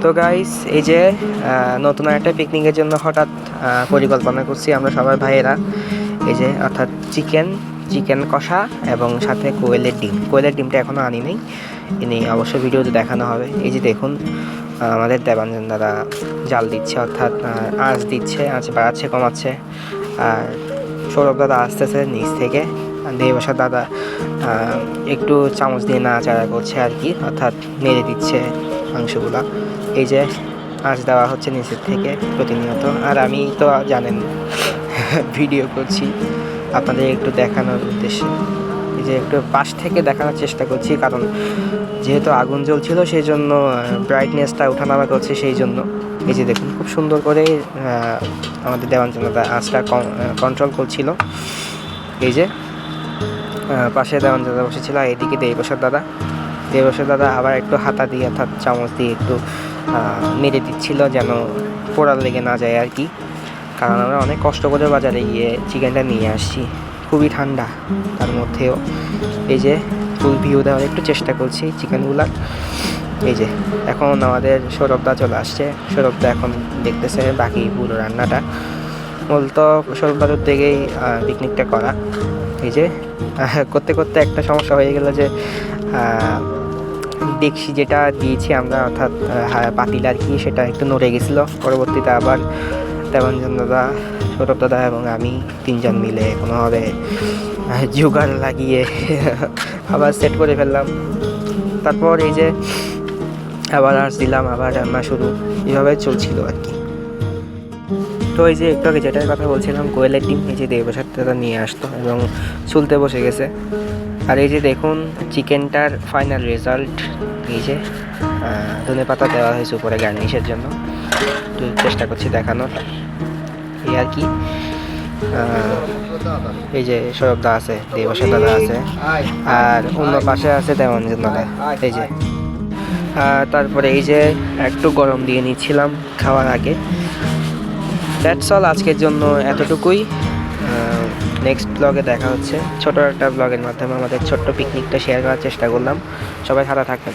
তো গাইস এই যে নতুন একটা পিকনিকের জন্য হঠাৎ পরিকল্পনা করছি আমরা সবাই ভাইয়েরা। এই যে অর্থাৎ চিকেন কষা এবং সাথে কোয়েলের ডিমটা এখনও আনি নেই, ইনি অবশ্য ভিডিওতে দেখানো হবে। এই যে দেখুন আমাদের দেবাঞ্জন দাদা জাল দিচ্ছে, অর্থাৎ আঁচ দিচ্ছে, আঁচ বাড়াচ্ছে কমাচ্ছে। আর সৌরভ দাদা আসতেছে নিচ থেকে, দেবসার দাদা একটু চামচ দিয়ে নাড়াচাড়া করছে আর কি, অর্থাৎ নেড়ে দিচ্ছে মাংসগুলা। এই যে আঁচ দেওয়া হচ্ছে নিচের থেকে প্রতিনিয়ত। আর আমি তো জানেন ভিডিও করছি আপনাদের একটু দেখানোর উদ্দেশ্যে, এই যে একটু পাশ থেকে দেখানোর চেষ্টা করছি, কারণ যেহেতু আগুন জ্বলছিল সেই জন্য ব্রাইটনেসটা ওঠানামা করছে, সেই জন্য। এই যে দেখুন খুব সুন্দর করে আমাদের দেবাঞ্জন দাদা আঁচটা কন্ট্রোল করছিল। এই যে পাশে দেবাঞ্জন দাদা বসেছিল, আর এদিকে দেবসার দাদা আবার একটু হাতা দিয়ে অর্থাৎ চামচ দিয়ে একটু মেরে দিচ্ছিল যেন পোড়ার লেগে না যায় আর কি। কারণ আমরা অনেক কষ্ট করে বাজারে গিয়ে চিকেনটা নিয়ে আসছি, খুবই ঠান্ডা তার মধ্যেও। এই যে ফুল ভিউ দেওয়ার একটু চেষ্টা করছি চিকেনগুলার। এই যে এখন আমাদের সৌরভদা চলে আসছে, সৌরভদা এখন দেখতেছে বাকি পুরো রান্নাটা। মূলত সৌরভদার থেকেই পিকনিকটা করা। এই যে করতে করতে একটা সমস্যা হয়ে গেল যে দেখছি যেটা দিয়েছি আমরা অর্থাৎ পাতিল আর কি, সেটা একটু নড়ে গেছিলো। পরবর্তীতে আবার দেবাঞ্জন দাদা, সৌরভ দাদা এবং আমি তিনজন মিলে কোনোভাবে জোগাড় লাগিয়ে আবার সেট করে ফেললাম। তারপর এই যে আবার আঁচ দিলাম, আবার রান্না শুরু, এইভাবে চলছিল আর কি। তো এই যে একটু আগে যেটার কথা বলছিলাম কোয়েলের ডিম, এই যে দেবসার দাদা নিয়ে আসতো এবং চুলতে বসে গেছে। আর এই যে দেখুন চিকেনটার ফাইনাল রেজাল্ট, এই যে ধনেপাতা দেওয়া হয়েছে উপরে গার্নিশের জন্য, একটু চেষ্টা করছি দেখানোর এই আর কি। এই যে সৌরভ দা আছে, দেবসার দাদা আছে, আর অন্য পাশে আছে দেবাঞ্জন দাদা। এই যে তারপরে এই যে একটু গরম দিয়ে নিচ্ছিলাম খাওয়ার আগে। দ্যাটস অল আজকের জন্য এতটুকুই। নেক্সট ব্লগে দেখা হচ্ছে। ছোটো একটা ব্লগের মাধ্যমে আমাদের ছোট্ট পিকনিকটা শেয়ার করার চেষ্টা করলাম। সবাই ভালো থাকবেন।